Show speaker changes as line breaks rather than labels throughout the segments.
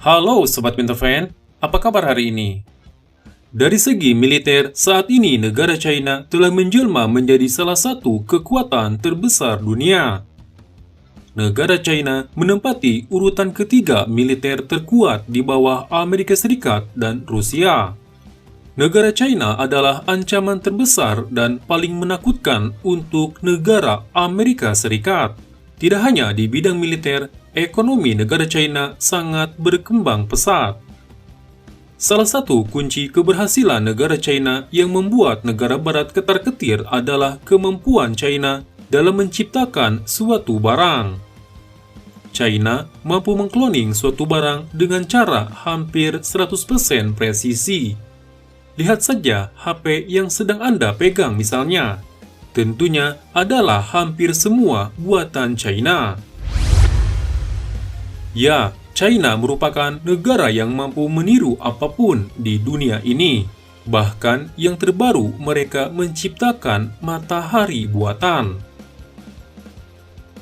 Halo Sobat Winterfan, apa kabar hari ini? Dari segi militer, saat ini negara China telah menjelma menjadi salah satu kekuatan terbesar dunia. Negara China menempati urutan ketiga militer terkuat di bawah Amerika Serikat dan Rusia. Negara China adalah ancaman terbesar dan paling menakutkan untuk negara Amerika Serikat. Tidak hanya di bidang militer, ekonomi negara China sangat berkembang pesat. Salah satu kunci keberhasilan negara China yang membuat negara barat ketar-ketir adalah kemampuan China dalam menciptakan suatu barang. China mampu mengkloning suatu barang dengan cara hampir 100% presisi. Lihat saja HP yang sedang Anda pegang misalnya. Tentunya adalah hampir semua buatan China. Ya, China merupakan negara yang mampu meniru apapun di dunia ini. Bahkan yang terbaru mereka menciptakan matahari buatan.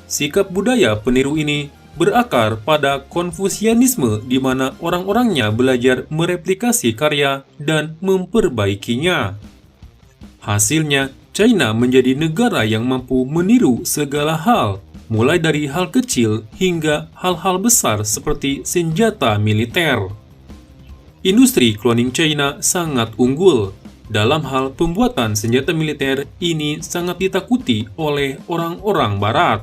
Sikap budaya peniru ini berakar pada Konfusianisme di mana orang-orangnya belajar mereplikasi karya dan memperbaikinya. Hasilnya, China menjadi negara yang mampu meniru segala hal, mulai dari hal kecil hingga hal-hal besar seperti senjata militer. Industri cloning China sangat unggul. Dalam hal pembuatan senjata militer, ini sangat ditakuti oleh orang-orang barat.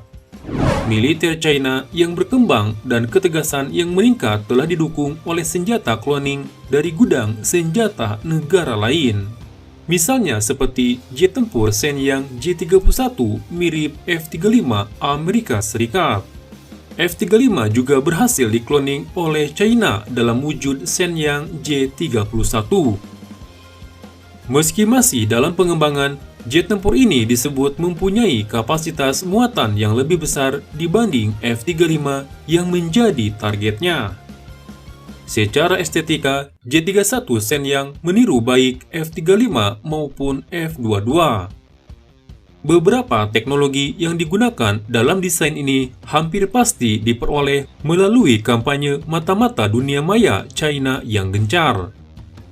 Militer China yang berkembang dan ketegasan yang meningkat telah didukung oleh senjata cloning dari gudang senjata negara lain. Misalnya seperti jet tempur Shenyang J-31 mirip F-35 Amerika Serikat. F-35 juga berhasil dikloning oleh China dalam wujud Shenyang J-31. Meski masih dalam pengembangan, jet tempur ini disebut mempunyai kapasitas muatan yang lebih besar dibanding F-35 yang menjadi targetnya. Secara estetika, J-31 Shenyang meniru baik F-35 maupun F-22. Beberapa teknologi yang digunakan dalam desain ini hampir pasti diperoleh melalui kampanye mata-mata dunia maya China yang gencar.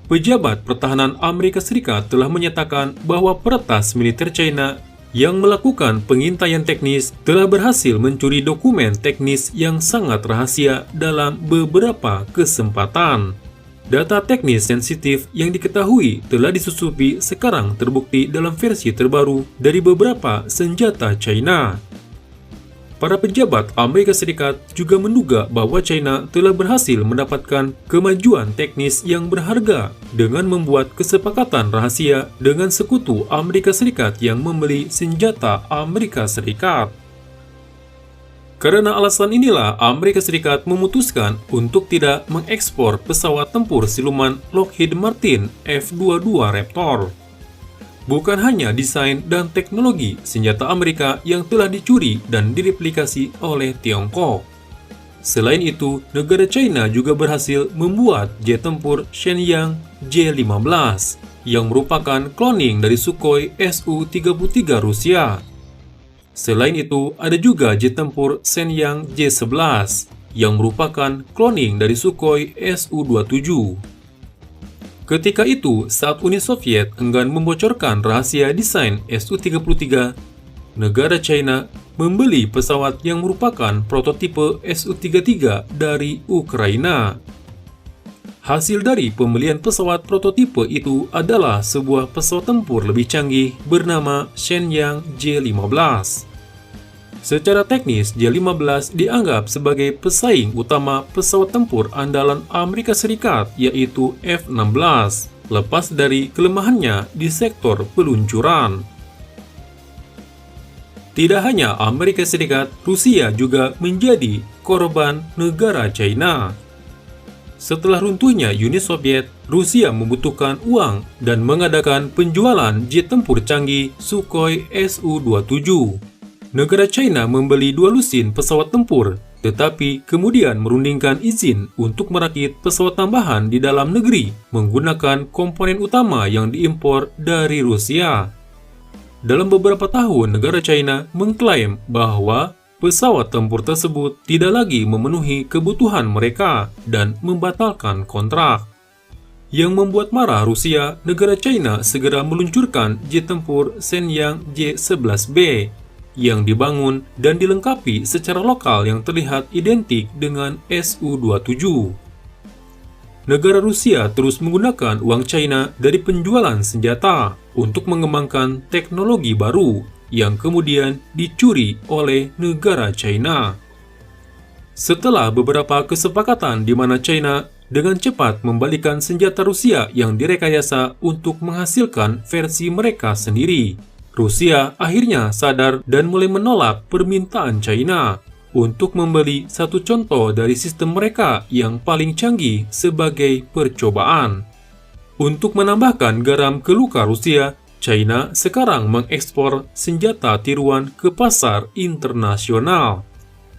Pejabat pertahanan Amerika Serikat telah menyatakan bahwa peretas militer China yang melakukan pengintaian teknis telah berhasil mencuri dokumen teknis yang sangat rahasia dalam beberapa kesempatan. Data teknis sensitif yang diketahui telah disusupi sekarang terbukti dalam versi terbaru dari beberapa senjata China. Para pejabat Amerika Serikat juga menduga bahwa China telah berhasil mendapatkan kemajuan teknis yang berharga dengan membuat kesepakatan rahasia dengan sekutu Amerika Serikat yang membeli senjata Amerika Serikat. Karena alasan inilah Amerika Serikat memutuskan untuk tidak mengekspor pesawat tempur siluman Lockheed Martin F-22 Raptor. Bukan hanya desain dan teknologi senjata Amerika yang telah dicuri dan direplikasi oleh Tiongkok. Selain itu, negara China juga berhasil membuat jet tempur Shenyang J-15 yang merupakan cloning dari Sukhoi Su-33 Rusia. Selain itu, ada juga jet tempur Shenyang J-11 yang merupakan cloning dari Sukhoi Su-27. Ketika itu, saat Uni Soviet enggan membocorkan rahasia desain Su-33, negara China membeli pesawat yang merupakan prototipe Su-33 dari Ukraina. Hasil dari pembelian pesawat prototipe itu adalah sebuah pesawat tempur lebih canggih bernama Shenyang J-15. Secara teknis, J-15 dianggap sebagai pesaing utama pesawat tempur andalan Amerika Serikat, yaitu F-16, lepas dari kelemahannya di sektor peluncuran. Tidak hanya Amerika Serikat, Rusia juga menjadi korban negara China. Setelah runtuhnya Uni Soviet, Rusia membutuhkan uang dan mengadakan penjualan jet tempur canggih Sukhoi Su-27. Negara China membeli 2 lusin pesawat tempur, tetapi kemudian merundingkan izin untuk merakit pesawat tambahan di dalam negeri menggunakan komponen utama yang diimpor dari Rusia. Dalam beberapa tahun, negara China mengklaim bahwa pesawat tempur tersebut tidak lagi memenuhi kebutuhan mereka dan membatalkan kontrak. Yang membuat marah Rusia, negara China segera meluncurkan jet tempur Shenyang J-11B yang dibangun dan dilengkapi secara lokal yang terlihat identik dengan Su-27. Negara Rusia terus menggunakan uang China dari penjualan senjata untuk mengembangkan teknologi baru yang kemudian dicuri oleh negara China. Setelah beberapa kesepakatan di mana China dengan cepat membalikan senjata Rusia yang direkayasa untuk menghasilkan versi mereka sendiri, Rusia akhirnya sadar dan mulai menolak permintaan China untuk membeli satu contoh dari sistem mereka yang paling canggih sebagai percobaan. Untuk menambahkan garam ke luka Rusia, China sekarang mengekspor senjata tiruan ke pasar internasional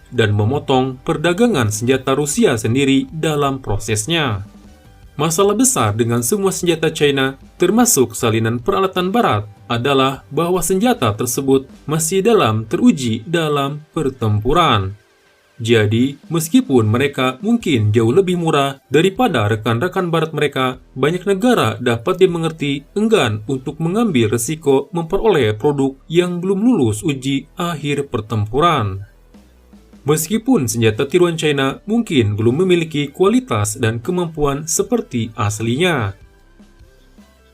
dan memotong perdagangan senjata Rusia sendiri dalam prosesnya. Masalah besar dengan semua senjata China, termasuk salinan peralatan barat, adalah bahwa senjata tersebut masih dalam teruji dalam pertempuran. Jadi, meskipun mereka mungkin jauh lebih murah daripada rekan-rekan barat mereka, banyak negara dapat dimengerti enggan untuk mengambil resiko memperoleh produk yang belum lulus uji akhir pertempuran. Meskipun senjata tiruan China mungkin belum memiliki kualitas dan kemampuan seperti aslinya.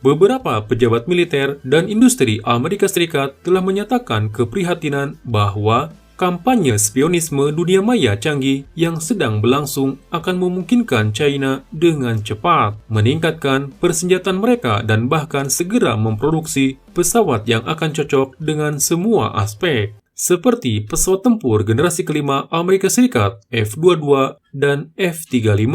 Beberapa pejabat militer dan industri Amerika Serikat telah menyatakan keprihatinan bahwa kampanye spionisme dunia maya canggih yang sedang berlangsung akan memungkinkan China dengan cepat meningkatkan persenjataan mereka dan bahkan segera memproduksi pesawat yang akan cocok dengan semua aspek, seperti pesawat tempur generasi kelima Amerika Serikat F-22 dan F-35.